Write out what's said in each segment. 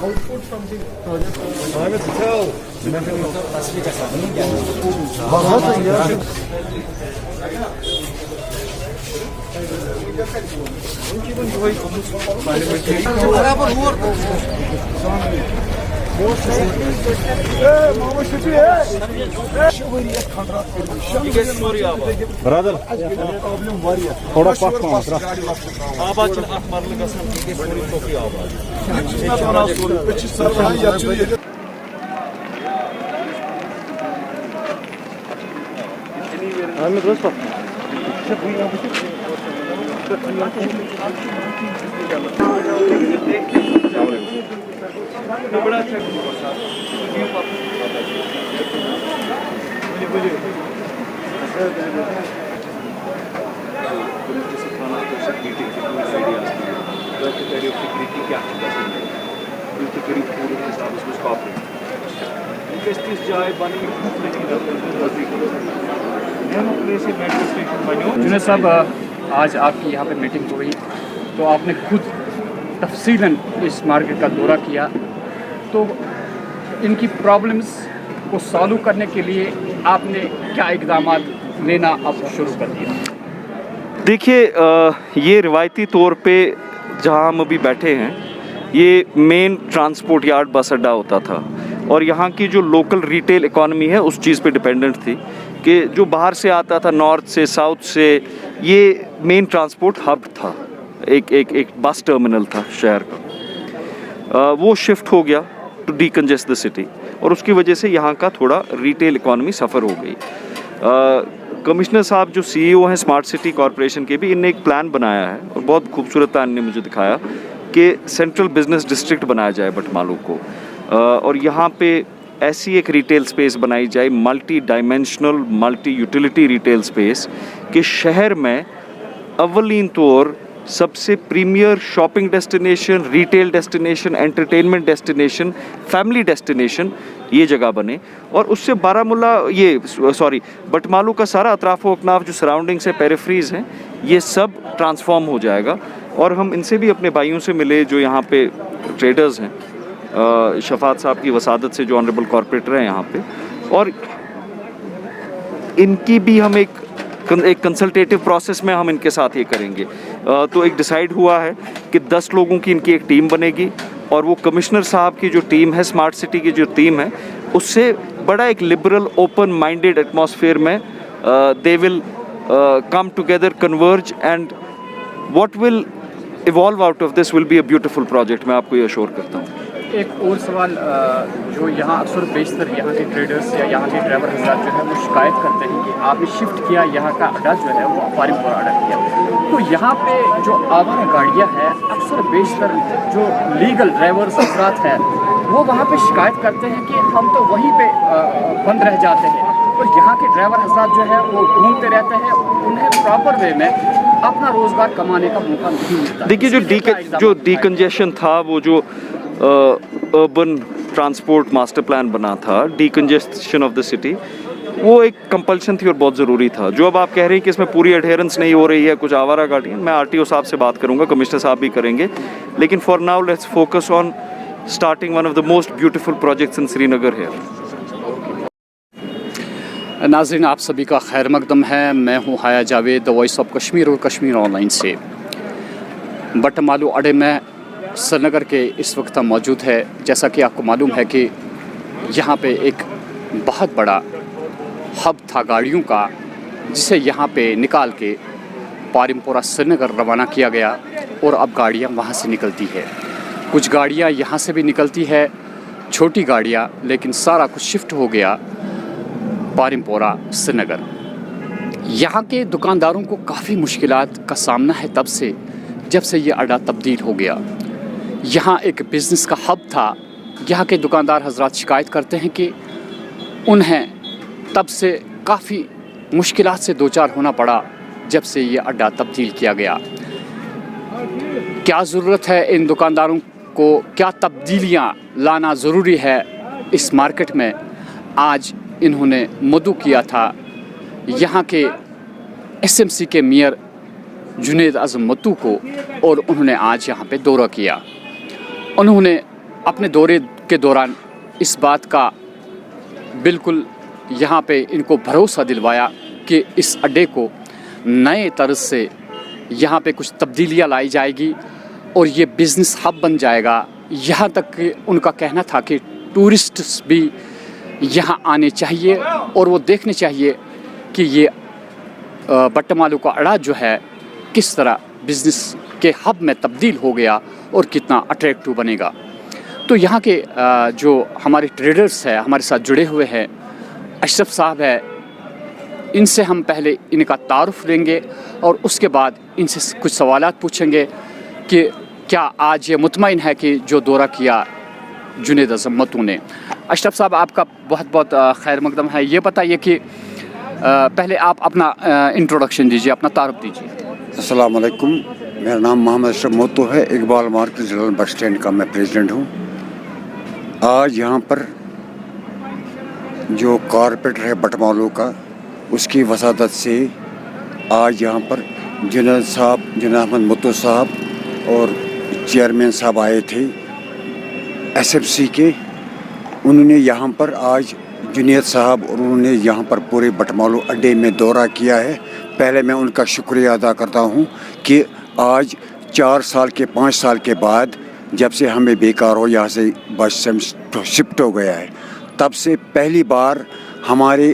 output from the project. برادر تھوڑا پتھ پہنچ آباد چھِ اکھ مرلہٕ گژھان یہِ گژھِ سورُے ژوٚکُے آباد जुनेद साहब, आज आपकी यहाँ पे मीटिंग हुई तो आपने खुद तफसीलन इस मार्केट का दौरा किया, तो इनकी प्रॉब्लम्स को सॉल्व करने के लिए आपने क्या इक़दाम लेना अब शुरू कर दिया? देखिए, ये रिवायती तौर पे जहाँ हम अभी बैठे हैं ये मेन ट्रांसपोर्ट यार्ड बस अड्डा होता था और यहाँ की जो लोकल रिटेल इकॉनमी है उस चीज़ पे डिपेंडेंट थी कि जो बाहर से आता था, नॉर्थ से, साउथ से, ये मेन ट्रांसपोर्ट हब था, एक बस टर्मिनल था शहर का। वो शिफ्ट हो गया टू डीकंजेस्ट द सिटी और उसकी वजह से यहाँ का थोड़ा रिटेल इकॉनमी सफ़र हो गई। कमिश्नर साहब जो CEO हैं स्मार्ट सिटी कॉरपोरेशन के भी, इनने एक प्लान बनाया है और बहुत खूबसूरत प्लान ने मुझे दिखाया कि सेंट्रल बिजनेस डिस्ट्रिक्ट बनाया जाए बटमालू को और यहाँ पे ऐसी एक रिटेल स्पेस बनाई जाए, multi dimensional multi utility retail space कि शहर में अव्वलीन तौर सबसे premier shopping destination, retail destination, entertainment destination, family destination ये जगह बने और उससे बटमालू का सारा अतराफ़ व अकनाफ जो सराउंडिंग्स है, पेरिफ्रीज हैं, ये सब ट्रांसफॉर्म हो जाएगा। और हम इनसे भी अपने भाइयों से मिले जो यहाँ पे ट्रेडर्स हैं, शफात साहब की वसादत से जो ऑनरेबल कॉरपोरेटर हैं यहाँ पे, और इनकी भी हम एक कंसल्टेटिव प्रोसेस में हम इनके साथ ये करेंगे। तो एक डिसाइड हुआ है कि 10 लोगों की इनकी एक टीम बनेगी और वो कमिश्नर साहब की जो टीम है, स्मार्ट सिटी की जो टीम है, उससे बड़ा एक लिबरल ओपन माइंडेड एटमॉस्फेयर में they will come together, converge, and what will evolve out of this will be a beautiful project. मैं आपको ये अश्योर करता हूँ। एक और सवाल, जो यहाँ अक्सर बेशतर यहाँ के ट्रेडर्स या यहाँ के ड्राइवर हज़रात जो है वो शिकायत करते हैं कि आपने शिफ्ट किया, यहाँ का अड्डा जो है वो फारिमपुरा अड्डा किया, तो यहाँ पे जो आवारा गाड़ियाँ हैं अक्सर बेशतर जो लीगल ड्राइवर्स हज़रात हैं वो वहाँ पे शिकायत करते हैं कि हम तो वहीं पे बंद रह जाते हैं और यहाँ के ड्राइवर हज़रात जो है वो घूमते रहते हैं, उन्हें प्रॉपर वे में अपना रोज़गार कमाने का मौका नहीं मिलता। देखिए, जो डीकंजेशन था, वो जो अर्बन ट्रांसपोर्ट मास्टर प्लान बना था, डीकंजेशन ऑफ द सिटी, वो एक कंपल्शन थी और बहुत ज़रूरी था। जो अब आप कह रहे हैं कि इसमें पूरी एडहेरेंस नहीं हो रही है, कुछ आवारा गाड़ियाँ, मैं RTO साहब से बात करूँगा, कमिश्नर साहब भी करेंगे, लेकिन for now let's focus on starting one of the most beautiful projects in Srinagar here. नाज़रीन, आप सभी का खैर मकदम है। मैं हूँ हाया Javed, the voice of Kashmir और कश्मीर ऑनलाइन से। बटमालू अड्डे में श्रीनगर के इस वक्त मौजूद है। जैसा कि आपको मालूम है कि यहाँ पे एक बहुत बड़ा हब था गाड़ियों का, जिसे यहाँ पे निकाल के फारिमपुरा श्रीनगर रवाना किया गया और अब गाड़ियाँ वहाँ से निकलती है। कुछ गाड़ियाँ यहाँ से भी निकलती है, छोटी गाड़ियाँ, लेकिन सारा कुछ शिफ्ट हो गया फारिमपुरा श्रीनगर। यहाँ के दुकानदारों को काफ़ी मुश्किलात का सामना है तब से जब से ये अड्डा तब्दील हो गया। यहाँ एक बिज़नेस का हब था। यहाँ के दुकानदार हजरात शिकायत करते हैं कि उन्हें तब से काफ़ी मुश्किलात से दो चार होना पड़ा जब से ये अड्डा तब्दील किया गया। क्या ज़रूरत है इन दुकानदारों को, क्या तब्दीलियाँ लाना ज़रूरी है इस मार्केट में, आज इन्होंने मदऊ किया था यहाँ के SMC के मेयर जुनैद आज़म मत्तू को और उन्होंने आज यहाँ पे दौरा किया। उन्होंने अपने दौरे के दौरान इस बात का बिल्कुल यहाँ पे इनको भरोसा दिलवाया कि इस अड्डे को नए तर्ज से यहाँ पे कुछ तब्दीलियाँ लाई जाएगी और ये बिज़नेस हब बन जाएगा। यहाँ तक कि उनका कहना था कि टूरिस्ट्स भी यहाँ आने चाहिए और वो देखने चाहिए कि ये बट्टामालू का अड्डा जो है किस तरह बिज़नेस के हब में तब्दील हो गया और कितना अट्रैक्टिव बनेगा। तो यहाँ के जो हमारे ट्रेडर्स हैं, हमारे साथ जुड़े हुए हैं, अशरफ साहब है, इनसे हम पहले इनका तारुफ लेंगे और उसके बाद इनसे कुछ सवालात पूछेंगे कि क्या आज ये मुतमईन है कि जो दौरा किया जुनैद आज़म मत्तू ने। अशरफ साहब, आपका बहुत बहुत खैर मकदम है। ये बताइए कि पहले आप अपना इंट्रोडक्शन दीजिए, अपना तारुफ दीजिए। अस्सलाम वालेकुम, मेरा नाम मोहम्मद अशरफ मत्तू है। Iqbal market general bus stand का मैं प्रेसिडेंट हूँ। आज यहाँ पर जो कॉरपोरेटर है बट्टामालू का, उसकी वसादत से आज यहाँ पर जुनैद अहमद मत्तू साहब और चेयरमैन साहब आए थे SFC के। उन्होंने यहाँ पर आज जुनैद साहब और उन्होंने यहाँ पर पूरे बट्टामालू अड्डे में दौरा किया है। पहले मैं उनका शुक्रिया अदा करता हूँ कि आज 4 साल के 5 साल के बाद जब से हमें बेकार हो यहाँ से बस शिफ्ट हो गया है, तब से पहली बार हमारे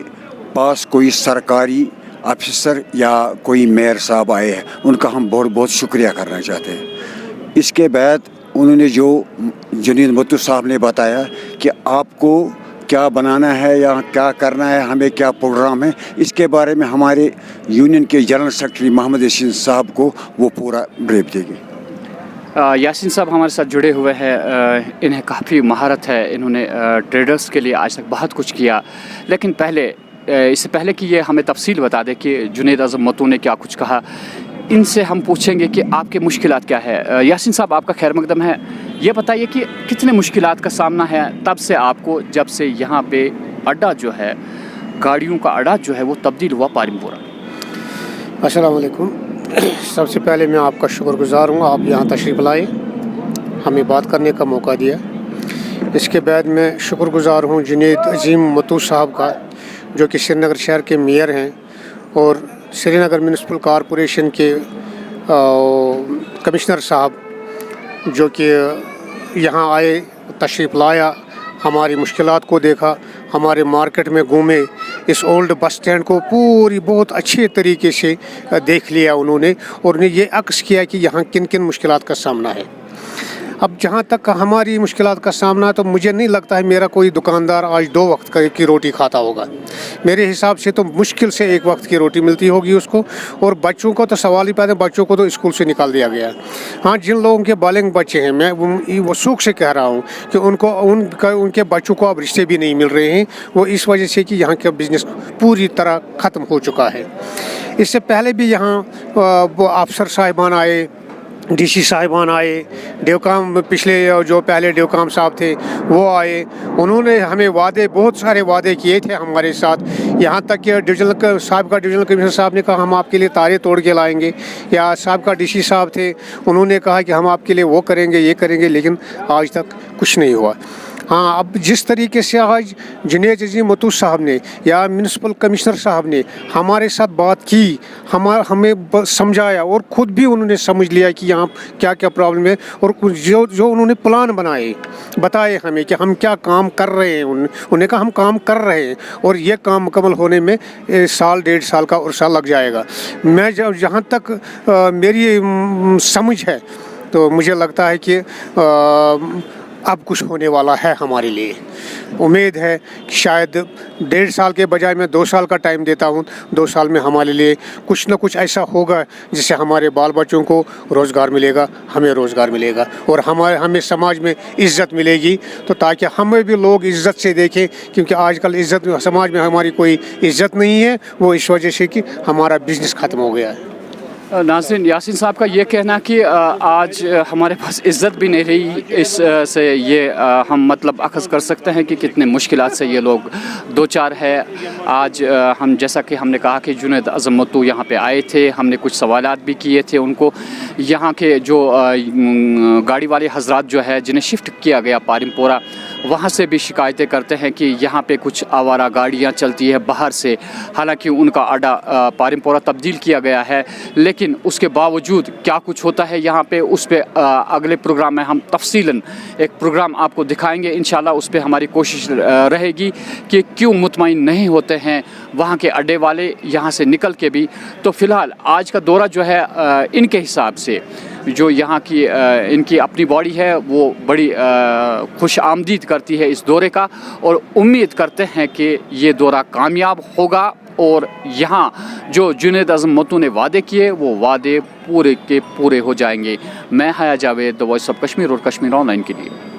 पास कोई सरकारी अफसर या कोई मेयर साहब आए हैं। उनका हम बहुत बहुत शुक्रिया करना चाहते हैं। इसके बाद उन्होंने जो जुनैद मत्तू साहब ने बताया कि आपको क्या बनाना है या क्या करना है, हमें क्या प्रोग्राम है, इसके बारे में हमारे यूनियन के जनरल सेक्रेटरी मोहम्मद यासीन साहब को वो पूरा ब्रीफ देंगे। यासीन साहब हमारे साथ जुड़े हुए हैं, इन्हें काफ़ी महारत है, इन्होंने ट्रेडर्स के लिए आज तक बहुत कुछ किया। लेकिन इससे पहले कि ये हमें तफसील बता दें कि जुनैद आज़म मत्तू ने क्या कुछ कहा, इनसे हम पूछेंगे कि आपके मुश्किलात क्या है। यासीन साहब, आपका खैर मकदम है। ये बताइए कि कितने मुश्किलात का सामना है तब से आपको, जब से यहाँ पे अड्डा जो है, गाड़ियों का अड्डा जो है वो तब्दील हुआ पारिमपुरा। अस्सलाम वालेकुम। सबसे पहले मैं आपका शुक्रगुज़ार हूँ, आप यहाँ तशरीफ़ लाए, हमें बात करने का मौका दिया। इसके बाद मैं शुक्रगुज़ार हूँ जुनैद अज़ीम मत्तू साहब का, जो कि श्रीनगर शहर के मेयर हैं और श्रीनगर म्यूनसिपल कॉरपोरेशन के कमिश्नर साहब, जो कि यहाँ आए, तशरीफ़ लाया, हमारी मुश्किलात को देखा, हमारे मार्केट में घूमे, इस ओल्ड बस स्टैंड को पूरी बहुत अच्छे तरीके से देख लिया उन्होंने और उन्हें ये अक्स किया कि यहाँ किन किन मुश्किलात का सामना है। अब जहाँ तक हमारी मुश्किलात का सामना, तो मुझे नहीं लगता है मेरा कोई दुकानदार आज 2 वक्त की रोटी खाता होगा। मेरे हिसाब से तो मुश्किल से 1 वक्त की रोटी मिलती होगी उसको। और बच्चों को तो सवाल ही पैदा, बच्चों को तो स्कूल से निकाल दिया गया। हाँ, जिन लोगों के बालिग बच्चे हैं, मैं वो सुख से कह रहा हूँ कि उनके बच्चों को अब रिश्ते भी नहीं मिल रहे हैं। वो इस वजह से कि यहाँ का बिज़नेस पूरी तरह ख़त्म हो चुका है। इससे पहले भी यहाँ वो अफसर साहिबान आए, DC साहिबान आए, डेवकाम पिछले जो पहले डेवकाम साहब थे वो आए, उन्होंने हमें बहुत सारे वादे किए थे हमारे साथ। यहाँ तक कि डिविजनल कमिश्नर साहब ने कहा हम आपके लिए तारे तोड़ के लाएंगे, या साहब का DC साहब थे, उन्होंने कहा कि हम आपके लिए वो करेंगे ये करेंगे, लेकिन आज तक कुछ नहीं हुआ। हाँ, अब जिस तरीके से आज जुनैद अज़ीम मत्तू साहब ने या म्यूनसिपल कमिश्नर साहब ने हमारे साथ बात की, हमें समझाया और ख़ुद भी उन्होंने समझ लिया कि यहाँ क्या क्या प्रॉब्लम है, और जो उन्होंने प्लान बताए हमें कि हम क्या काम कर रहे हैं, उन्होंने कहा हम काम कर रहे हैं और ये काम मुकम्मल होने में 1.5 साल का उर्सा लग जाएगा। मैं जहाँ तक मेरी समझ है तो मुझे लगता है कि अब कुछ होने वाला है हमारे लिए। उम्मीद है कि शायद 1.5 साल के बजाय मैं 2 साल का टाइम देता हूँ। 2 साल में हमारे लिए कुछ न कुछ ऐसा होगा जिससे हमारे बाल बच्चों को रोज़गार मिलेगा, हमें रोज़गार मिलेगा और हमें समाज में इज़्ज़त मिलेगी, तो ताकि हमें भी लोग इज़्ज़त से देखें। क्योंकि आजकल समाज में हमारी कोई इज़्ज़त नहीं है, वो इस वजह से कि हमारा बिज़नेस ख़त्म हो गया है। नाज़रीन, यासीन साहब का ये कहना कि आज हमारे पास इज़्ज़त भी नहीं रही, इस से ये हम मतलब अखज़ कर सकते हैं कि कितने मुश्किलात से ये लोग दो चार है। आज हम जैसा कि हमने कहा कि जुनैद आज़म मत्तू यहाँ पे आए थे, हमने कुछ सवालात भी किए थे उनको। यहाँ के जो गाड़ी वाले हजरात जो है जिन्हें शिफ्ट किया गया पारिमपोरा, वहाँ से भी शिकायतें करते हैं कि यहाँ पे कुछ आवारा गाड़ियाँ चलती है बाहर से, हालांकि उनका अड्डा पारिमपोरा तब्दील किया गया है, लेकिन उसके बावजूद क्या कुछ होता है यहाँ पे, उस पे अगले प्रोग्राम में हम तफसीलन एक प्रोग्राम आपको दिखाएंगे इंशाल्लाह। उस पे हमारी कोशिश रहेगी कि क्यों मुतमईन नहीं होते हैं वहाँ के अड्डे वाले यहाँ से निकल के भी। तो फ़िलहाल आज का दौरा जो है इनके हिसाब से जो यहाँ की इनकी अपनी बॉडी है वो बड़ी खुश आमदीद करती है इस दौरे का, और उम्मीद करते हैं कि ये दौरा कामयाब होगा और यहाँ जो जुनैद आज़म मत्तू ने वादे किए वो वादे पूरे के पूरे हो जाएंगे। मैं हया Javed, the voice of Kashmir और कश्मीर ऑनलाइन के लिए।